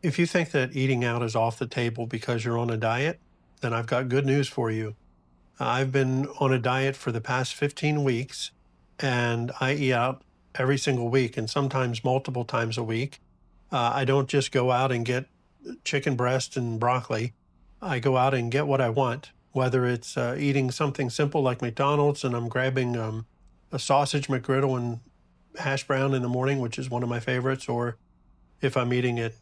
If you think that eating out is off the table because you're on a diet, then I've got good news for you. I've been on a diet for the past 15 weeks and I eat out every single week and sometimes multiple times a week. I don't just go out and get chicken breast and broccoli. I go out and get what I want, whether it's eating something simple like McDonald's and I'm grabbing a sausage McGriddle and hash brown in the morning, which is one of my favorites, or if I'm eating at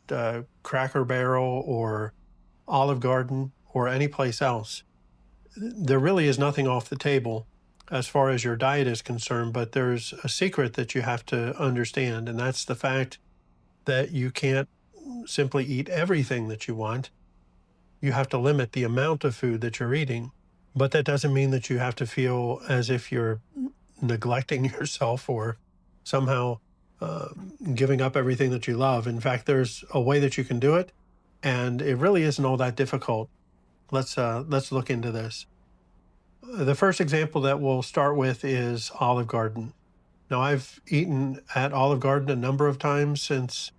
Cracker Barrel or Olive Garden or any place else. There really is nothing off the table as far as your diet is concerned, but there's a secret that you have to understand, and that's the fact that you can't simply eat everything that you want. You have to limit the amount of food that you're eating, but that doesn't mean that you have to feel as if you're neglecting yourself or somehow giving up everything that you love. In fact, there's a way that you can do it, and it really isn't all that difficult. Let's look into this. The first example that we'll start with is Olive Garden. Now, I've eaten at Olive Garden a number of times since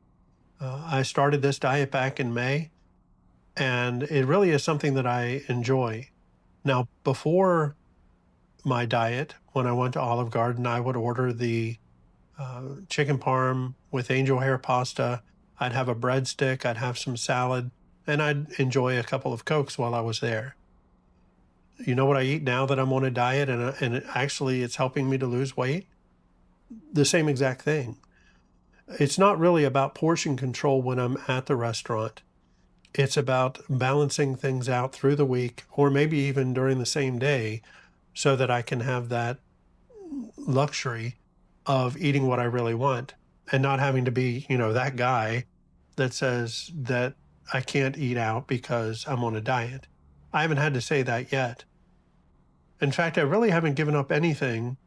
I started this diet back in May, and it really is something that I enjoy. Now, before my diet, when I went to Olive Garden, I would order the chicken parm with angel hair pasta. I'd have a breadstick, I'd have some salad, and I'd enjoy a couple of Cokes while I was there. You know what I eat now that I'm on a diet and actually it's helping me to lose weight? The same exact thing. It's not really about portion control when I'm at the restaurant. It's about balancing things out through the week or maybe even during the same day so that I can have that luxury of eating what I really want and not having to be, that guy that says that I can't eat out because I'm on a diet. I haven't had to say that yet. In fact, I really haven't given up anything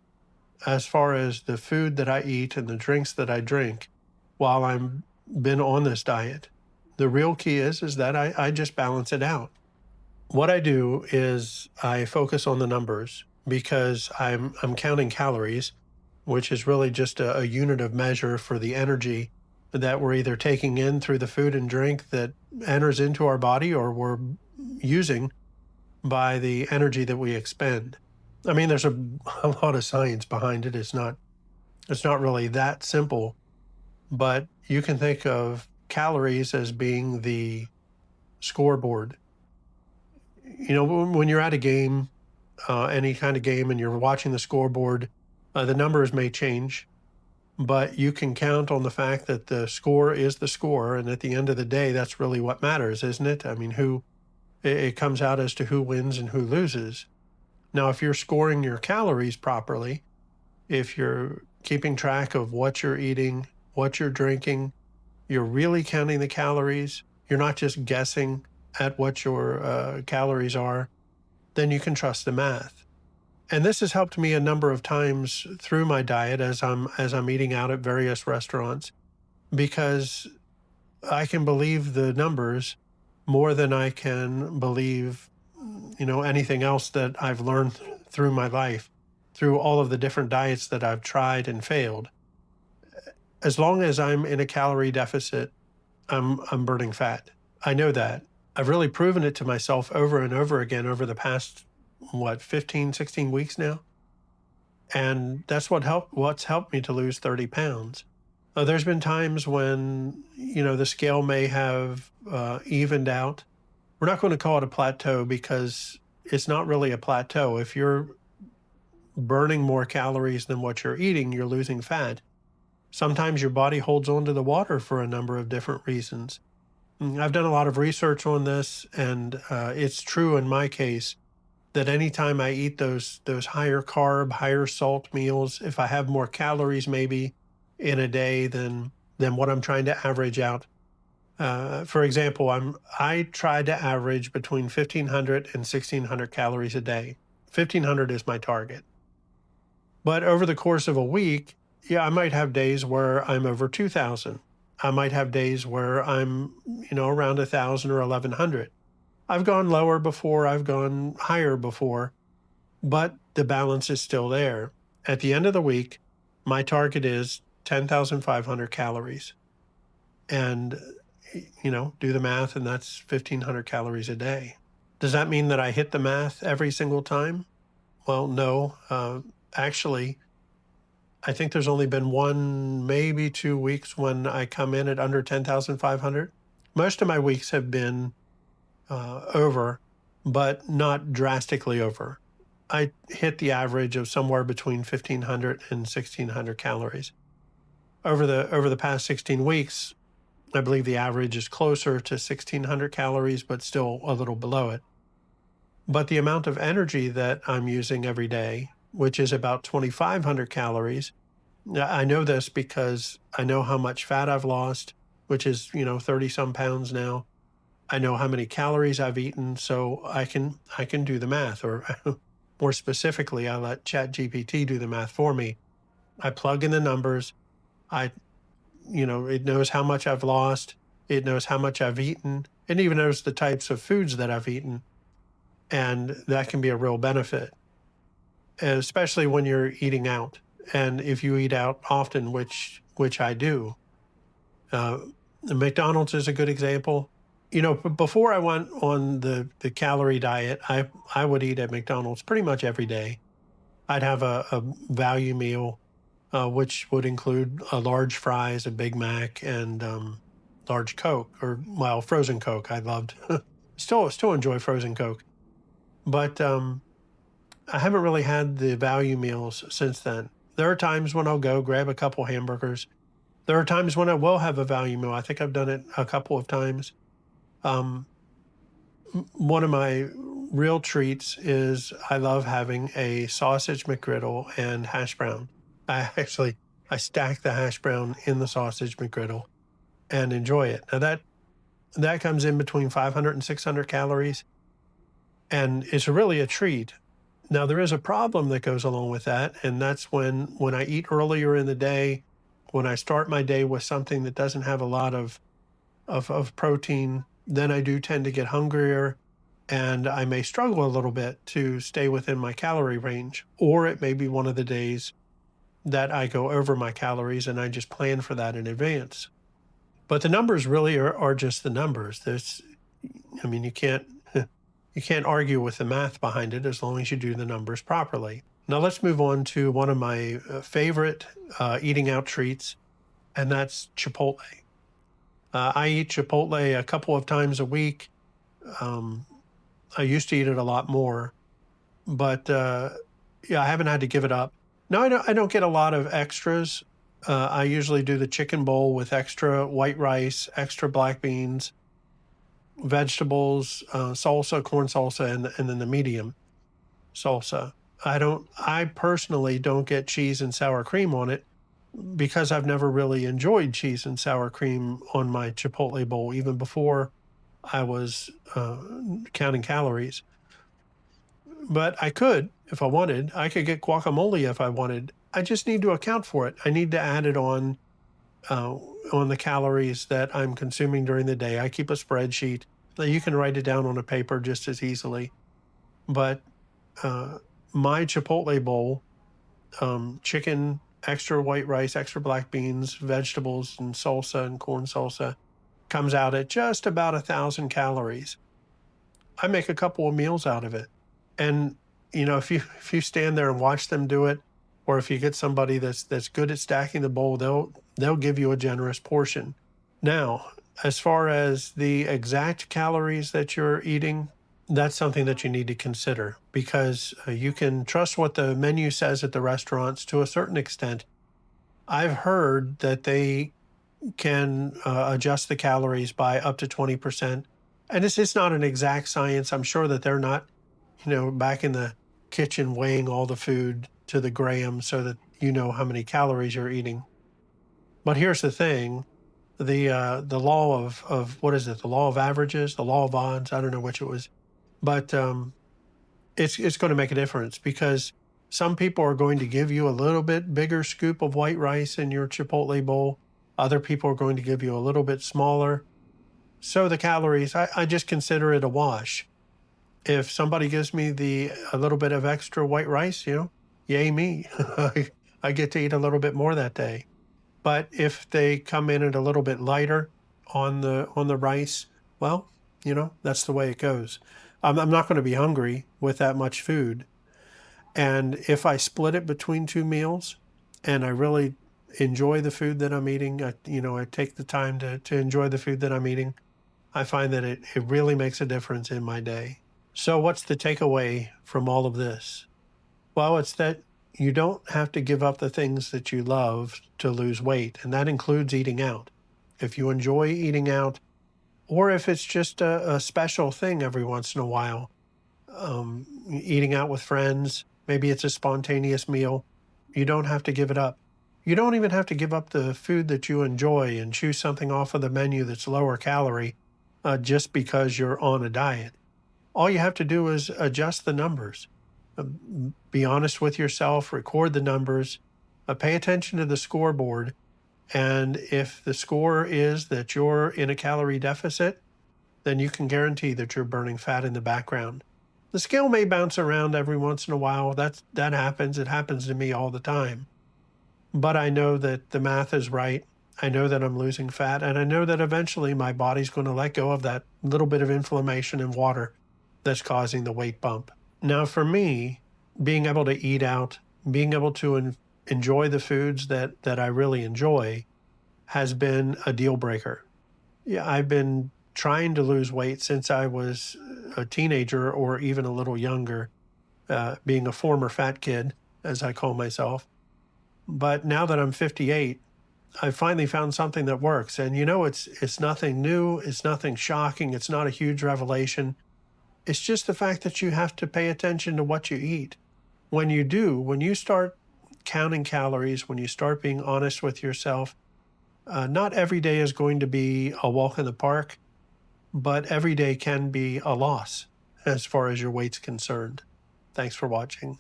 as far as the food that I eat and the drinks that I drink while I'm been on this diet. The real key is that I just balance it out. What I do is I focus on the numbers because I'm counting calories, which is really just a unit of measure for the energy that we're either taking in through the food and drink that enters into our body or we're using by the energy that we expend. I mean, there's a lot of science behind it. It's not really that simple, but you can think of calories as being the scoreboard. When you're at a game, any kind of game, and you're watching the scoreboard, the numbers may change, but you can count on the fact that the score is the score, and at the end of the day, that's really what matters, isn't it? I mean, it comes out as to who wins and who loses. Now, if you're scoring your calories properly, if you're keeping track of what you're eating, what you're drinking, you're really counting the calories, you're not just guessing at what your calories are, then you can trust the math. And this has helped me a number of times through my diet as I'm eating out at various restaurants, because I can believe the numbers more than I can believe, anything else that I've learned through my life, through all of the different diets that I've tried and failed. As long as I'm in a calorie deficit, I'm burning fat. I know that. I've really proven it to myself over and over again over the past, 15, 16 weeks now. And that's what's helped me to lose 30 pounds. There's been times when, the scale may have evened out. We're not going to call it a plateau because it's not really a plateau. If you're burning more calories than what you're eating, you're losing fat. Sometimes your body holds on to the water for a number of different reasons. I've done a lot of research on this, and it's true in my case that anytime I eat those higher carb, higher salt meals, if I have more calories maybe in a day than what I'm trying to average out. For example, I try to average between 1,500 and 1,600 calories a day. 1,500 is my target. But over the course of a week, I might have days where I'm over 2,000. I might have days where I'm, around 1,000 or 1,100. I've gone lower before, I've gone higher before, but the balance is still there. At the end of the week, my target is 10,500 calories. And, do the math, and that's 1,500 calories a day. Does that mean that I hit the math every single time? Well, no. Actually, I think there's only been one, maybe 2 weeks when I come in at under 10,500. Most of my weeks have been over, but not drastically over. I hit the average of somewhere between 1,500 and 1,600 calories. Over the past 16 weeks, I believe the average is closer to 1,600 calories, but still a little below it. But the amount of energy that I'm using every day, which is about 2,500 calories, I know this because I know how much fat I've lost, which is, 30 some pounds now. I know how many calories I've eaten, so I can do the math, or more specifically, I let ChatGPT do the math for me. I plug in the numbers. It knows how much I've lost. It knows how much I've eaten. It even knows the types of foods that I've eaten. And that can be a real benefit, especially when you're eating out. And if you eat out often, which I do, McDonald's is a good example. Before I went on the calorie diet, I would eat at McDonald's pretty much every day. I'd have a value meal, which would include a large fries, a Big Mac, and large Coke, or frozen Coke. I loved. Still enjoy frozen Coke, but I haven't really had the value meals since then. There are times when I'll go grab a couple hamburgers. There are times when I will have a value meal. I think I've done it a couple of times. One of my real treats is I love having a sausage McGriddle and hash brown. I stack the hash brown in the sausage McGriddle and enjoy it. Now that comes in between 500 and 600 calories, and it's really a treat. Now, there is a problem that goes along with that, and that's when I eat earlier in the day, when I start my day with something that doesn't have a lot of protein, then I do tend to get hungrier, and I may struggle a little bit to stay within my calorie range. Or it may be one of the days that I go over my calories, and I just plan for that in advance. But the numbers really are just the numbers. You can't you can't argue with the math behind it as long as you do the numbers properly. Now let's move on to one of my favorite eating out treats, and that's Chipotle. I eat Chipotle a couple of times a week. I used to eat it a lot more, but I haven't had to give it up. No, I don't get a lot of extras. I usually do the chicken bowl with extra white rice, extra black beans, vegetables, salsa, corn salsa, and then the medium salsa. I personally don't get cheese and sour cream on it because I've never really enjoyed cheese and sour cream on my Chipotle bowl, even before I was counting calories. But I could, if I wanted. I could get guacamole if I wanted. I just need to account for it. I need to add it on the calories that I'm consuming during the day. I keep a spreadsheet that you can write it down on a paper just as easily. But my Chipotle bowl, chicken, extra white rice, extra black beans, vegetables, and salsa and corn salsa, comes out at just about 1,000 calories. I make a couple of meals out of it. And, if you stand there and watch them do it, or if you get somebody that's good at stacking the bowl, they'll give you a generous portion. Now, as far as the exact calories that you're eating, that's something that you need to consider, because you can trust what the menu says at the restaurants to a certain extent. I've heard that they can adjust the calories by up to 20%. And it's not an exact science. I'm sure that they're not, back in the kitchen weighing all the food to the gram so that you know how many calories you're eating. But here's the thing. The law of what is it? The law of averages, the law of odds. I don't know which it was, but it's going to make a difference, because some people are going to give you a little bit bigger scoop of white rice in your Chipotle bowl. Other people are going to give you a little bit smaller. So the calories, I just consider it a wash. If somebody gives me a little bit of extra white rice, yay me. I get to eat a little bit more that day. But if they come in at a little bit lighter, on the rice, well, that's the way it goes. I'm not going to be hungry with that much food. And if I split it between two meals and I really enjoy the food that I'm eating, I take the time to enjoy the food that I'm eating, I find that it really makes a difference in my day. So what's the takeaway from all of this? Well, it's that you don't have to give up the things that you love to lose weight, and that includes eating out. If you enjoy eating out, or if it's just a special thing every once in a while, eating out with friends, maybe it's a spontaneous meal, you don't have to give it up. You don't even have to give up the food that you enjoy and choose something off of the menu that's lower calorie just because you're on a diet. All you have to do is adjust the numbers. Be honest with yourself, record the numbers, pay attention to the scoreboard. And if the score is that you're in a calorie deficit, then you can guarantee that you're burning fat in the background. The scale may bounce around every once in a while. That happens. It happens to me all the time. But I know that the math is right. I know that I'm losing fat, and I know that eventually my body's going to let go of that little bit of inflammation and water that's causing the weight bump. Now, for me, being able to eat out, being able to enjoy the foods that I really enjoy has been a deal breaker. Yeah, I've been trying to lose weight since I was a teenager or even a little younger, being a former fat kid, as I call myself. But now that I'm 58, I finally found something that works. And it's nothing new, it's nothing shocking, it's not a huge revelation. It's just the fact that you have to pay attention to what you eat. When you start counting calories, when you start being honest with yourself, not every day is going to be a walk in the park, but every day can be a loss as far as your weight's concerned. Thanks for watching.